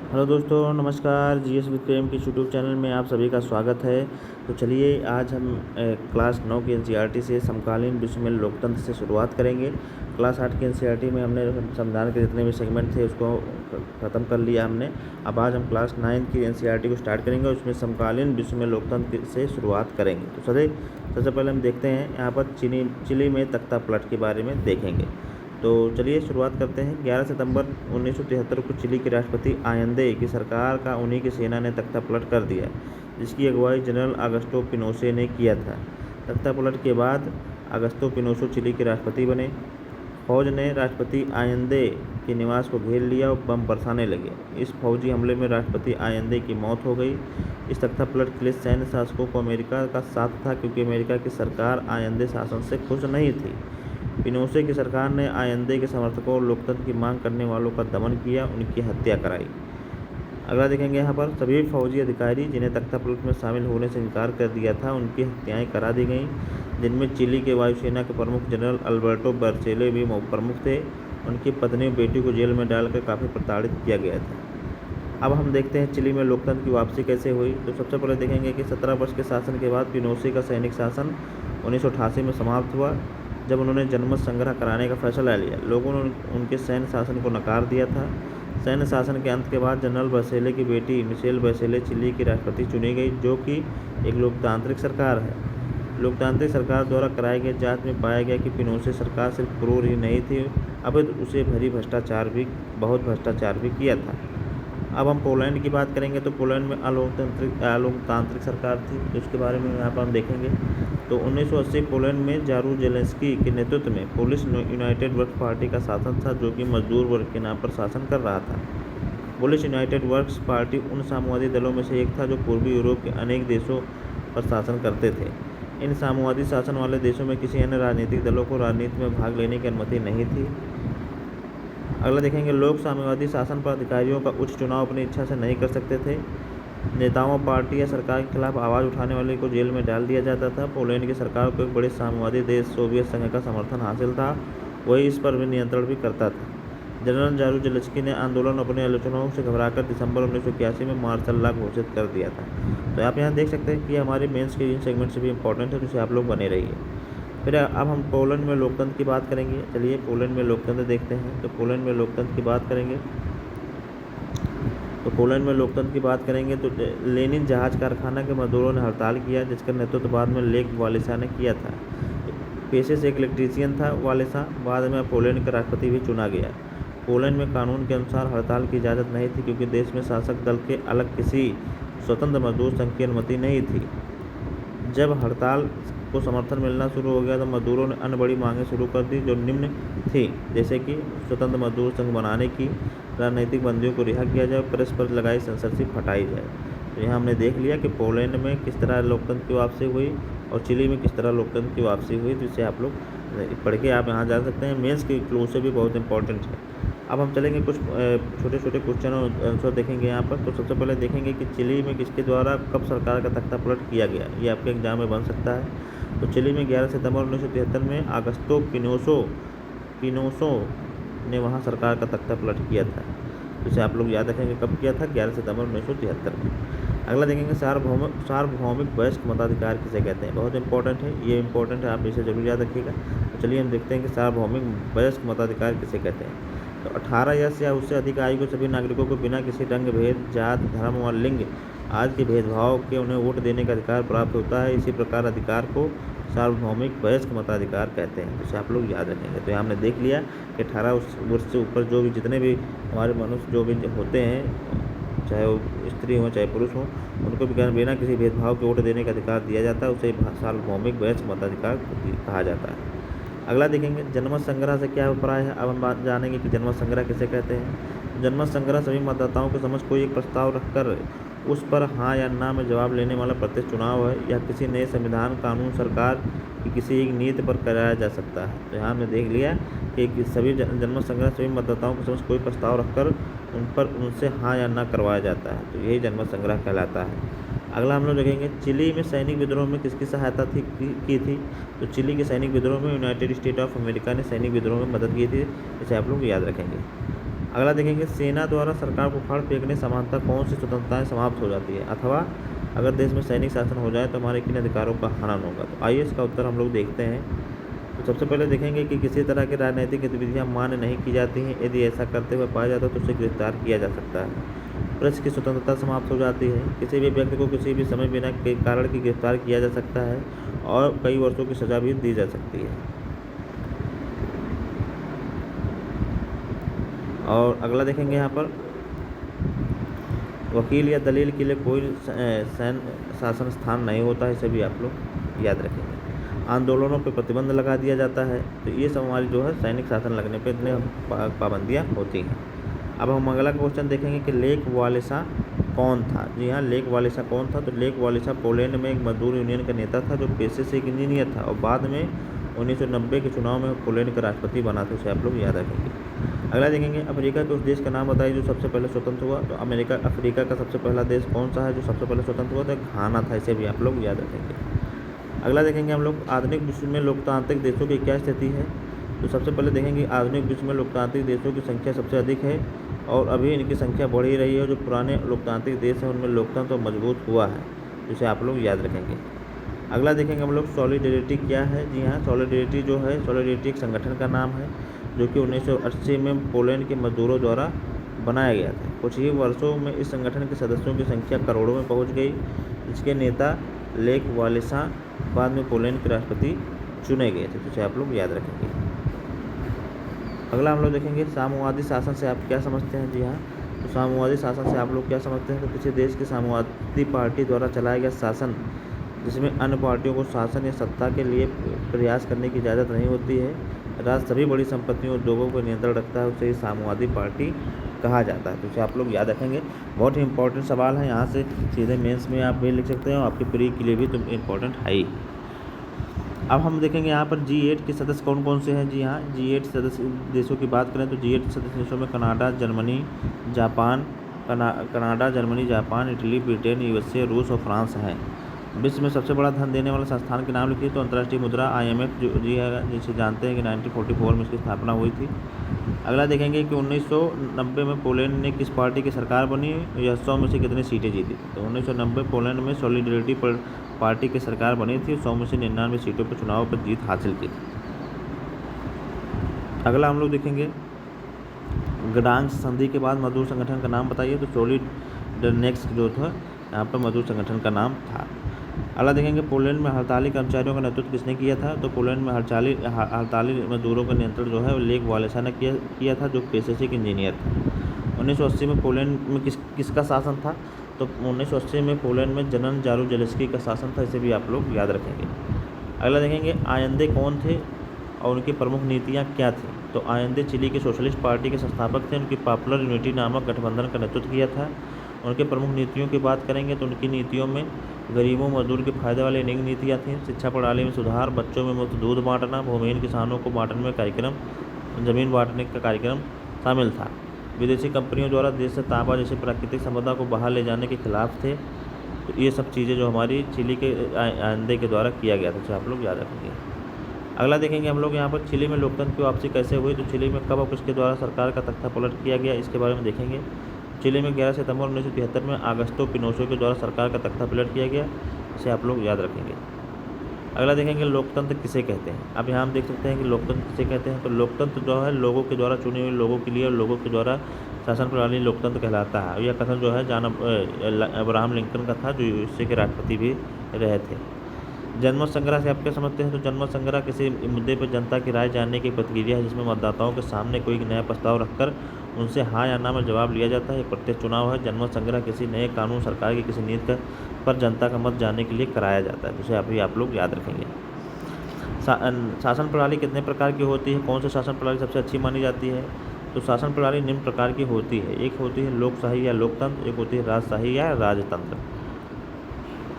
Hello दोस्तों, नमस्कार। GS with प्रेम के यूट्यूब चैनल में आप सभी का स्वागत है। तो चलिए आज हम क्लास 9 की एनसीईआरटी से समकालीन विश्व में लोकतंत्र से शुरुआत करेंगे। क्लास 8 की एनसीईआरटी में हमने संविधान के जितने भी सेगमेंट थे उसको ख़त्म कर लिया हमने। अब आज हम क्लास 9 की एनसीईआरटी को स्टार्ट करेंगे, उसमें समकालीन विश्व में लोकतंत्र से शुरुआत करेंगे। तो सबसे पहले हम देखते हैं यहाँ पर चिली में तख्ता पलट के बारे में देखेंगे। तो चलिए शुरुआत करते हैं। 11 सितंबर 1973 को चिली के राष्ट्रपति आयंदे की सरकार का उन्हीं की सेना ने तख्ता पलट कर दिया, जिसकी अगुवाई जनरल अगस्टो पिनोशे ने किया था। तख्ता पलट के बाद अगस्टो पिनोशे चिली के राष्ट्रपति बने। फौज ने राष्ट्रपति आयंदे के निवास को घेर लिया और बम बरसाने लगे। इस फौजी हमले में राष्ट्रपति आयंदे की मौत हो गई। इस तख्ता पलट के लिए सैन्य शासकों को अमेरिका का साथ था, क्योंकि अमेरिका की सरकार आयंदे शासन से खुश नहीं थी। पिनोशे की सरकार ने आयंदे के समर्थकों और लोकतंत्र की मांग करने वालों का दमन किया, उनकी हत्या कराई। अगला देखेंगे यहाँ पर सभी फौजी अधिकारी जिन्हें तख्ता पलट में शामिल होने से इनकार कर दिया था, उनकी हत्याएं करा दी गईं, जिनमें चिली के वायुसेना के प्रमुख जनरल अल्बर्टो बर्चेले भी प्रमुख थे। उनकी पत्नी और बेटी को जेल में डालकर काफ़ी प्रताड़ित किया गया था। अब हम देखते हैं चिली में लोकतंत्र की वापसी कैसे हुई। तो सबसे पहले देखेंगे कि 17 वर्ष के शासन के बाद पिनोशे का सैनिक शासन 1988 में समाप्त हुआ, जब उन्होंने जनमत संग्रह कराने का फैसला लिया। लोगों ने उनके सैन्य शासन को नकार दिया था। सैन्य शासन के अंत के बाद जनरल बसेले की बेटी मिशेल बसेले चिली की राष्ट्रपति चुनी गई, जो कि एक लोकतांत्रिक सरकार है। लोकतांत्रिक सरकार द्वारा कराई गई जांच में पाया गया कि पिनोशे सरकार सिर्फ क्रूर ही नहीं थी, अब उसे बहुत भ्रष्टाचार भी किया था। अब हम पोलैंड की बात करेंगे। तो पोलैंड में अलोकतांत्रिक सरकार थी, तो उसके बारे में यहाँ पर हम देखेंगे। तो 1980 पोलैंड में जारूजेलेंस्की के नेतृत्व में पोलिश यूनाइटेड वर्क्स पार्टी का शासन था, जो कि मजदूर वर्ग के नाम पर शासन कर रहा था। पोलिश यूनाइटेड वर्क्स पार्टी उन साम्यवादी दलों में से एक था जो पूर्वी यूरोप के अनेक देशों पर शासन करते थे। इन साम्यवादी शासन वाले देशों में किसी अन्य राजनीतिक दलों को राजनीति में भाग लेने की अनुमति नहीं थी। अगला देखेंगे, लोग साम्यवादी शासन पर अधिकारियों का उच्च चुनाव अपनी इच्छा से नहीं कर सकते थे। नेताओं, पार्टी या सरकार के खिलाफ आवाज़ उठाने वाले को जेल में डाल दिया जाता था। पोलैंड की सरकार को एक बड़े साम्यवादी देश सोवियत संघ का समर्थन हासिल था, वही इस पर भी नियंत्रण भी करता था। जनरल जारूजेलेंस्की ने आंदोलन अपने आलोचनाओं से घबराकर दिसंबर 1981 में मार्शल लॉ घोषित कर दिया था। तो आप यहाँ देख सकते हैं कि हमारे मेंस के इन सेगमेंट से भी इंपॉर्टेंट है, जिससे आप लोग बने रहिए। फिर अब हम पोलैंड में लोकतंत्र की बात करेंगे। चलिए पोलैंड में लोकतंत्र देखते हैं। तो पोलैंड में लोकतंत्र की बात करेंगे तो लेनिन जहाज कारखाना के मजदूरों ने हड़ताल किया, जिसका नेतृत्व बाद में लेक वालेसा ने किया था। पेशे से एक इलेक्ट्रीशियन था वालेसा, बाद में पोलैंड का राष्ट्रपति भी चुना गया। पोलैंड में कानून के अनुसार हड़ताल की इजाज़त नहीं थी, क्योंकि देश में शासक दल के अलग किसी स्वतंत्र मजदूर संघ की अनुमति नहीं थी। जब हड़ताल को समर्थन मिलना शुरू हो गया तो मजदूरों ने अन्य बड़ी मांगें शुरू कर दी, जो निम्न थी, जैसे कि स्वतंत्र मजदूर संघ बनाने की, राजनीतिक बंदियों को रिहा किया जाए, प्रेस पर लगाई सेंसरशिप हटाई जाए। तो यहाँ हमने देख लिया कि पोलैंड में किस तरह लोकतंत्र की वापसी हुई और चिली में किस तरह लोकतंत्र की वापसी हुई। तो इससे आप लोग पढ़ के आप यहाँ जा सकते हैं। मेंस के क्लू से भी बहुत इंपॉर्टेंट है। अब हम चलेंगे कुछ छोटे छोटे क्वेश्चन और आंसर देखेंगे यहाँ पर। तो सबसे पहले देखेंगे कि चिली में किसके द्वारा कब सरकार का तख्ता पलट किया गया, ये आपके एग्जाम में बन सकता है। तो चिली में 11 सितंबर 1973 में अगस्टो पिनोशे ने वहाँ सरकार का तख्ता पलट किया था। तो इसे आप लोग याद रखेंगे कब किया था, 11 सितंबर 1973 में। अगला देखेंगे सार्वभौमिक वयस्क मताधिकार किसे कहते हैं। बहुत इंपॉर्टेंट है, ये इंपॉर्टेंट है, आप इसे जरूर याद रखिएगा। तो चलिए हम देखते हैं कि सार्वभौमिक वयस्क मताधिकार किसे कहते हैं। तो 18 वर्ष या उससे अधिक आयु के सभी नागरिकों को बिना किसी रंग भेद, जात, धर्म और लिंग आदि के भेदभाव के उन्हें वोट देने का अधिकार प्राप्त होता है। इसी प्रकार अधिकार को सार्वभौमिक वयस्क मताधिकार कहते हैं, जिसे आप लोग याद रखेंगे। तो यहाँ हमने देख लिया कि 18 वर्ष से ऊपर जो भी जितने भी हमारे मनुष्य जो भी होते हैं, चाहे वो स्त्री हो चाहे पुरुष हो, उनको भी बिना किसी भेदभाव के वोट देने का अधिकार दिया जाता है। उसे सार्वभौमिक वयस्क मताधिकार कहा जाता है। अगला देखेंगे जनमत संग्रह से क्या अभिप्राय है। अब हम बात जानेंगे कि जनमत संग्रह किसे कहते हैं। जनमत संग्रह सभी मतदाताओं के समझ कोई एक प्रस्ताव रखकर उस पर हाँ या ना में जवाब लेने वाला प्रत्यक्ष चुनाव है। यह किसी नए संविधान, कानून, सरकार की किसी एक नीति पर कराया जा सकता है। तो यहाँ हमने देख लिया कि सभी जनमत संग्रह सभी मतदाताओं के समझ कोई प्रस्ताव रखकर उनसे हाँ या ना करवाया जाता है। तो यही जनमत संग्रह कहलाता है। अगला हम लोग देखेंगे चिली में सैनिक विद्रोह में किसकी सहायता की थी। तो चिली के सैनिक विद्रोह में यूनाइटेड स्टेट ऑफ अमेरिका ने सैनिक विद्रोह में मदद की थी। इसे आप लोग याद रखेंगे। अगला देखेंगे, सेना द्वारा सरकार को फाड़ फेंकने समानता कौन सी स्वतंत्रताएं समाप्त हो जाती है, अथवा अगर देश में सैनिक शासन हो जाए तो हमारे किन अधिकारों का हनन होगा। तो आइए इसका उत्तर हम लोग देखते हैं। तो सबसे पहले देखेंगे कि किसी तरह की राजनीतिक गतिविधियां मान्य नहीं की जाती हैं। यदि ऐसा करते हुए पाया जाता है तो उसे गिरफ्तार किया जा सकता है। प्रेस की स्वतंत्रता समाप्त हो जाती है। किसी भी व्यक्ति को किसी भी समय बिना के कारण की गिरफ्तार किया जा सकता है और कई वर्षों की सजा भी दी जा सकती है। और अगला देखेंगे यहाँ पर, वकील या दलील के लिए कोई सैन्य शासन स्थान नहीं होता है, इसे भी आप लोग याद रखेंगे। आंदोलनों पर प्रतिबंध लगा दिया जाता है। तो ये सब हमारी जो है सैनिक शासन लगने पर इतने पाबंदियाँ होती हैं। अब हम अगला क्वेश्चन देखेंगे कि लेक वालेसा कौन था। जी हाँ, लेक वालेसा कौन था। तो लेक वालेसा पोलैंड में एक मजदूर यूनियन का नेता था जो पेशे से एक इंजीनियर था और बाद में 1990 के चुनाव में पोलैंड का राष्ट्रपति बना था, उसे आप लोग याद रखेंगे। अगला देखेंगे, अफ्रीका के उस देश का नाम बताइए जो सबसे पहले स्वतंत्र हुआ। तो अफ्रीका का सबसे पहला देश कौन सा है जो सबसे पहले स्वतंत्र हुआ? तो घाना था, इसे भी आप लोग याद रखेंगे। अगला देखेंगे हम लोग, आधुनिक विश्व में लोकतांत्रिक देशों की क्या स्थिति है। तो सबसे पहले देखेंगे, आधुनिक विश्व में लोकतांत्रिक देशों की संख्या सबसे अधिक है और अभी इनकी संख्या बढ़ ही रही है। जो पुराने लोकतांत्रिक देश हैं उनमें लोकतंत्र मजबूत हुआ है, जिसे आप लोग याद रखेंगे। अगला देखेंगे हम लोग, सॉलिडेरिटी क्या है। जी हाँ, सॉलिडेरिटी जो है, सॉलिडेरिटी एक संगठन का नाम है जो कि 1980 में पोलैंड के मजदूरों द्वारा बनाया गया था। कुछ ही वर्षों में इस संगठन के सदस्यों की संख्या करोड़ों में पहुंच गई। इसके नेता लेक वालेसा बाद में पोलैंड के राष्ट्रपति चुने गए थे, जिसे आप लोग याद रखेंगे। अगला हम लोग देखेंगे, साम्यवादी शासन से आप क्या समझते हैं। जी हाँ, तो साम्यवादी शासन से आप लोग क्या समझते हैं। तो किसी देश की साम्यवादी पार्टी द्वारा चलाया गया शासन जिसमें अन्य पार्टियों को शासन या सत्ता के लिए प्रयास करने की इजाज़त नहीं होती है, राज्य सभी बड़ी संपत्तियों और उद्योगों पर नियंत्रण रखता है, उसे ही साम्यवादी पार्टी कहा जाता है। तो इसे आप लोग याद रखेंगे। बहुत ही इंपॉर्टेंट सवाल है, यहाँ से सीधे मेंस में आप भी लिख सकते हैं और आपके प्री के लिए भी तो इम्पोर्टेंट है ही। अब हम देखेंगे यहाँ पर G8 के सदस्य कौन कौन से हैं। जी हाँ, G8 सदस्य देशों की बात करें तो G8 सदस्य देशों में Canada, Germany, Japan, Italy, Britain, USA, रूस और फ्रांस हैं। विश्व में सबसे बड़ा धन देने वाले संस्थान के नाम लिखिए। तो अंतर्राष्ट्रीय मुद्रा IMF जो जी है, जिसे जानते हैं कि 1944 में इसकी स्थापना हुई थी। अगला देखेंगे कि 1990 में पोलैंड ने किस पार्टी की सरकार बनी, यह 100 में से कितनी सीटें जीती थी। तो 1990 पोलैंड में सॉलिडेरिटी पार्टी की सरकार बनी थी, 100 में से 99 सीटों पर चुनाव पर जीत हासिल की थी। अगला हम लोग देखेंगे, गडांग संधि के बाद मजदूर संगठन का नाम बताइए। तो सॉलिडरनेक्स जो था यहाँ पर मजदूर संगठन का नाम था। अगला देखेंगे, पोलैंड में हड़ताली कर्मचारियों का नेतृत्व किसने किया था। तो पोलैंड में हड़ताली मजदूरों का नियंत्रण जो है वो लेक वालेसा ने किया था, जो पेशे से एक इंजीनियर था। 1980 में पोलैंड में किसका शासन था। तो 1980 में पोलैंड में जनरल जारुजेल्स्की का शासन था, इसे भी आप लोग याद रखेंगे। अगला देखेंगे, आयंदे कौन थे और उनकी प्रमुख नीतियाँ क्या थी। तो आयंदे चिली की सोशलिस्ट पार्टी के संस्थापक थे। उनकी पॉपुलर यूनिटी नामक गठबंधन का नेतृत्व किया था। उनके प्रमुख नीतियों की बात करेंगे तो उनकी नीतियों में गरीबों मजदूर के फायदे वाली अनेक नीतियाँ थीं। शिक्षा प्रणाली में सुधार, बच्चों में मुफ्त दूध बांटना, भूमिहीन किसानों को बांटने में कार्यक्रम, जमीन बांटने का कार्यक्रम शामिल था। विदेशी कंपनियों द्वारा देश से तांबा जैसी प्राकृतिक संपदा को बाहर ले जाने के खिलाफ थे। तो ये सब चीज़ें जो हमारी चिली के आयंदे के द्वारा किया गया था, आप लोग याद रखेंगे। अगला देखेंगे हम लोग यहाँ पर, चिली में लोकतंत्र की वापसी कैसे हुई। तो चिली में कब और किसके द्वारा सरकार का तख्ता पलट किया गया, इसके बारे में देखेंगे। चिली में 11 सितंबर 1973 में आगस्तो पिनोशे के द्वारा सरकार का तख्ता पलट किया गया, इसे आप लोग याद रखेंगे। अगला देखेंगे, लोकतंत्र किसे कहते हैं। अब यहाँ हम देख सकते हैं कि लोकतंत्र किसे कहते हैं। तो लोकतंत्र जो है लोगों के द्वारा चुने हुए लोगों के लिए और लोगों के द्वारा शासन प्रणाली लोकतंत्र कहलाता है। यह कथन जो है अब्राहम लिंकन का था, जो यूएसए के राष्ट्रपति भी रहे थे। जनमत संग्रह से आप क्या समझते हैं। तो जनमत संग्रह किसी मुद्दे पर जनता की राय जानने की प्रतिक्रिया है, जिसमें मतदाताओं के सामने कोई नया प्रस्ताव रखकर उनसे हाँ या ना में जवाब लिया जाता है। एक प्रत्यक्ष चुनाव है। जनमत संग्रह किसी नए कानून, सरकार की किसी नीति पर जनता का मत जानने के लिए कराया जाता है, जिसे अभी आप लोग याद रखेंगे। शासन प्रणाली कितने प्रकार की होती है, कौन सी शासन प्रणाली सबसे अच्छी मानी जाती है। तो शासन प्रणाली निम्न प्रकार की होती है। एक होती है लोकशाही या लोकतंत्र, एक होती है राजशाही या राजतंत्र,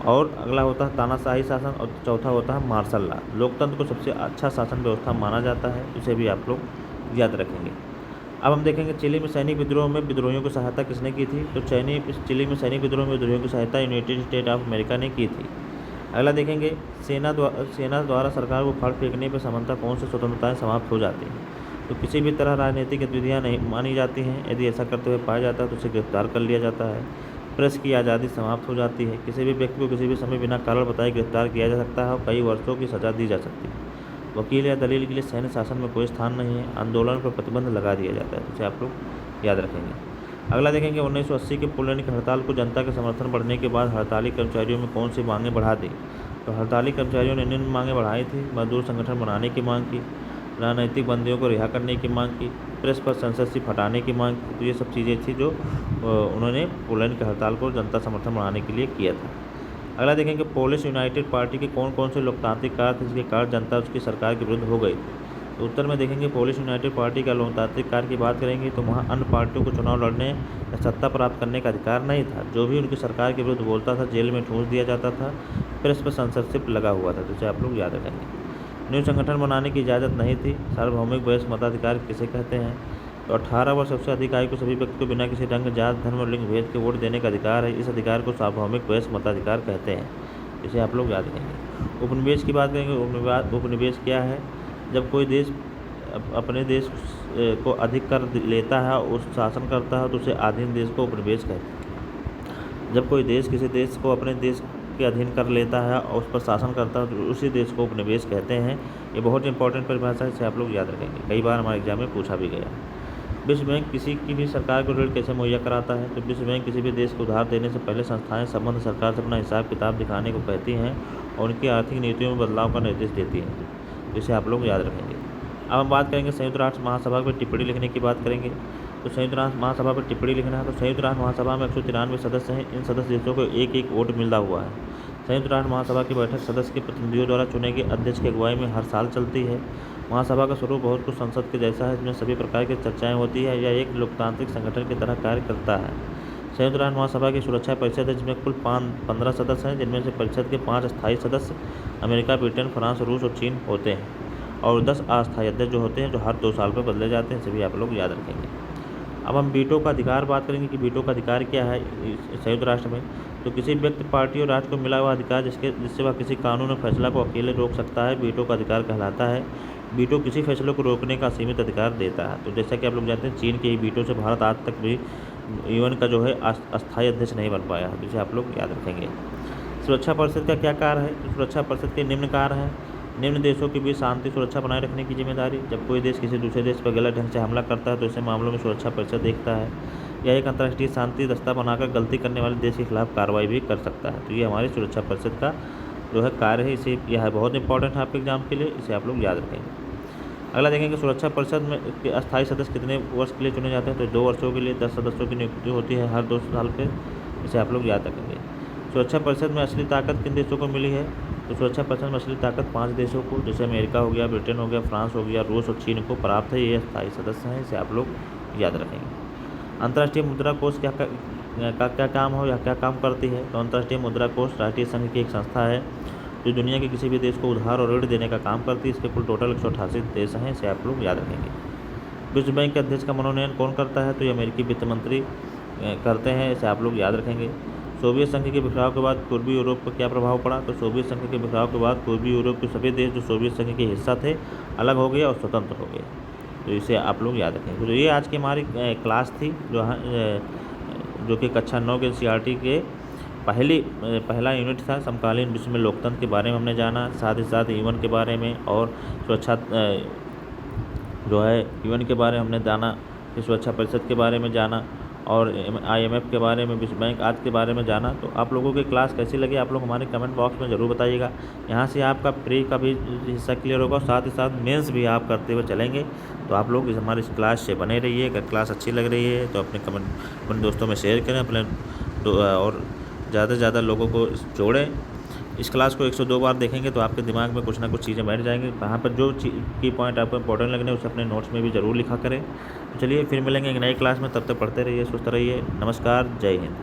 और अगला होता है तानाशाही शासन, और चौथा होता है मार्शल लॉ। लोकतंत्र को सबसे अच्छा शासन व्यवस्था माना जाता है, इसे भी आप लोग याद रखेंगे। अब हम देखेंगे, चिली में सैनिक विद्रोह में विद्रोहियों की सहायता किसने की थी। तो चिली में सैनिक विद्रोह में विद्रोहियों की सहायता यूनाइटेड स्टेट ऑफ अमेरिका ने की थी। अगला देखेंगे, सेना द्वारा सरकार को फाड़ फेंकने पर समानता कौन सी स्वतंत्रताएं समाप्त हो जाती हैं। तो किसी भी तरह राजनीतिक गतिविधियाँ नहीं मानी जाती हैं। यदि ऐसा करते हुए पाया जाता है तो उसे गिरफ्तार कर लिया जाता है। प्रेस की आज़ादी समाप्त हो जाती है। किसी भी व्यक्ति को किसी भी समय बिना कारण बताए गिरफ्तार किया जा सकता है और कई वर्षों की सज़ा दी जा सकती है। वकील या दलील के लिए सैन्य शासन में कोई स्थान नहीं है। आंदोलन पर प्रतिबंध लगा दिया जाता है। इसे आप लोग याद रखेंगे। अगला देखेंगे 1980 के पुलिस की हड़ताल को जनता के समर्थन बढ़ने के बाद हड़ताली कर्मचारियों में कौन सी मांगें बढ़ा दी। तो हड़ताली कर्मचारियों ने निम्न मांगें बढ़ाई थी। मजदूर संगठन बनाने की मांग की, राजनीतिक बंदियों को रिहा करने की मांग की, प्रेस पर सेंसरशिप हटाने की मांग की। तो ये सब चीज़ें थी जो उन्होंने पोलैंड की हड़ताल को जनता समर्थन बढ़ाने के लिए किया था। अगला देखेंगे पोलिश यूनाइटेड पार्टी के कौन कौन से लोकतांत्रिक कार्य थे जिसके कारण जनता उसकी सरकार के विरुद्ध हो गई। तो उत्तर में देखेंगे पोलिश यूनाइटेड पार्टी का लोकतांत्रिक कार्य की बात करेंगे तो वहाँ अन्य पार्टियों को चुनाव लड़ने या सत्ता प्राप्त करने का अधिकार नहीं था। जो भी उनकी सरकार के विरुद्ध बोलता था जेल में ठूंस दिया जाता था। प्रेस पर सेंसरशिप लगा हुआ था। तो इसे आप लोग याद रखेंगे। न्यू संगठन बनाने की इजाज़त नहीं थी। सार्वभौमिक वयस्क मताधिकार किसे कहते हैं। तो 18 वर्ष सबसे अधिक आयु को सभी व्यक्ति को बिना किसी रंग, जात, धर्म और लिंग भेद के वोट देने का अधिकार है। इस अधिकार को सार्वभौमिक वयस्क मताधिकार कहते हैं। इसे आप लोग याद रखेंगे। उपनिवेश की बात करेंगे। उपनिवेश क्या है? जब कोई देश अपने देश को अधिक कर लेता है और उस शासन करता है तो उसे अधीन देश को उपनिवेश कहते हैं। जब कोई देश किसी देश को अपने देश के अधीन कर लेता है और उस पर शासन करता है तो उसी देश को उपनिवेश कहते हैं। ये बहुत इंपॉर्टेंट परिभाषा है। इसे आप लोग याद रखेंगे। कई बार हमारे एग्जाम में पूछा भी गया है। विश्व बैंक किसी की भी सरकार को ऋण कैसे मुहैया कराता है। तो विश्व बैंक किसी भी देश को उधार देने से पहले संस्थाएं संबंध सरकार से अपना हिसाब किताब दिखाने को कहती हैं और उनकी आर्थिक नीतियों में बदलाव का निर्देश देती हैं। इसे आप लोग याद रखेंगे। अब हम बात करेंगे संयुक्त राष्ट्र महासभा पर टिप्पणी लिखने की बात करेंगे। तो संयुक्त राष्ट्र महासभा पर टिप्पणी लिखना है। तो संयुक्त राष्ट्र महासभा में 193 सदस्य हैं। इन सदस्य देशों को एक एक वोट मिला हुआ है। संयुक्त राष्ट्र महासभा की बैठक सदस्य के प्रतिनिधियों द्वारा चुने गए अध्यक्ष की अगुवाई में हर साल चलती है। महासभा का स्वरूप बहुत कुछ संसद के जैसा है। इसमें सभी प्रकार की चर्चाएं होती है। यह एक लोकतांत्रिक संगठन की तरह कार्य करता है। संयुक्त राष्ट्र महासभा की सुरक्षा परिषद है जिसमें कुल 15 सदस्य हैं, जिनमें से परिषद के 5 अस्थायी सदस्य अमेरिका, ब्रिटेन, फ्रांस, रूस और चीन होते हैं और 10 अस्थायी अध्यक्ष जो होते हैं जो हर 2 साल पर बदले जाते हैं। सभी आप लोग याद रखेंगे। अब हम वीटो का अधिकार बात करेंगे कि वीटो का अधिकार क्या है संयुक्त राष्ट्र में। तो किसी व्यक्ति, पार्टी और राष्ट्र को मिला हुआ अधिकार जिससे वह किसी कानून और फैसला को अकेले रोक सकता है, वीटो का अधिकार कहलाता है। वीटो किसी फैसले को रोकने का सीमित अधिकार देता है। तो जैसा कि आप लोग जानते हैं चीन के ही वीटो से भारत आज तक भी यूएन का जो है अस्थायी अध्यक्ष नहीं बन पाया है। जिसे आप लोग याद रखेंगे। सुरक्षा परिषद का क्या कार्य है। तो सुरक्षा परिषद के निम्न कार्य हैं। निम्न देशों के बीच शांति सुरक्षा बनाए रखने की जिम्मेदारी। जब कोई देश किसी दूसरे देश पर गलत ढंग से हमला करता है तो ऐसे मामलों में सुरक्षा परिषद देखता है। यह एक अंतर्राष्ट्रीय शांति दस्ता बनाकर गलती करने वाले देश के खिलाफ कार्रवाई भी कर सकता है। तो ये हमारी सुरक्षा परिषद का जो है कार्य है। इसे यह है बहुत इंपॉर्टेंट है आपके एग्जाम के लिए। इसे आप लोग याद रखेंगे। अगला देखेंगे सुरक्षा परिषद में अस्थायी सदस्य कितने वर्ष के लिए चुने जाते हैं। तो 2 वर्षों के लिए 10 सदस्यों की नियुक्ति होती है हर 2 साल पर। इसे आप लोग याद रखेंगे। सुरक्षा परिषद में असली ताकत किन देशों को मिली है। तो सुरक्षा परिषद में असली ताकत 5 देशों को, जैसे अमेरिका हो गया, ब्रिटेन हो गया, फ्रांस हो गया, रूस और चीन को प्राप्त है। ये अस्थायी सदस्य हैं। इसे आप लोग याद रखेंगे। अंतर्राष्ट्रीय मुद्रा कोष क्या काम हो या क्या काम करती है। तो अंतर्राष्ट्रीय मुद्रा कोष राष्ट्रीय संघ की एक संस्था है जो दुनिया के किसी भी देश को उधार और ऋण देने का काम करती है। इसके कुल टोटल 188 देश हैं। इसे आप लोग याद रखेंगे। विश्व बैंक के अध्यक्ष का मनोनयन कौन करता है। तो ये अमेरिकी वित्त मंत्री करते हैं। इसे आप लोग याद रखेंगे। सोवियत संघ के बिखराव के बाद पूर्वी यूरोप पर क्या प्रभाव पड़ा। तो सोवियत संघ के बिखराव के बाद पूर्वी यूरोप के सभी देश जो सोवियत संघ के हिस्सा थे अलग हो गए और स्वतंत्र हो गए। तो इसे आप लोग याद रखेंगे। तो ये आज की हमारी क्लास थी जो कि कक्षा 9 के एनसीईआरटी के पहला यूनिट था। समकालीन विश्व में लोकतंत्र के बारे में हमने जाना, साथ ही साथ यूएन के बारे में और सुरक्षा जो है यूएन के बारे में हमने जाना, फिर सुरक्षा परिषद के बारे में जाना और IMF के बारे में, विश्व बैंक आज के बारे में जाना। तो आप लोगों की क्लास कैसी लगी आप लोग हमारे कमेंट बॉक्स में ज़रूर बताइएगा। यहाँ से आपका प्री का भी हिस्सा क्लियर होगा, साथ ही साथ मेंस भी आप करते हुए चलेंगे। तो आप लोग हमारी इस क्लास से बने रहिए। अगर क्लास अच्छी लग रही है तो अपने दोस्तों में शेयर करें और ज़्यादा से ज़्यादा लोगों को जोड़ें। इस क्लास को 102 बार देखेंगे तो आपके दिमाग में कुछ ना कुछ चीज़ें बैठ जाएंगी। वहाँ पर जो की पॉइंट आपको इंपॉर्टेंट लगने उसे अपने नोट्स में भी ज़रूर लिखा करें। तो चलिए फिर मिलेंगे एक नई क्लास में। तब तक पढ़ते रहिए, सुस्त रहिए। नमस्कार, जय हिंद।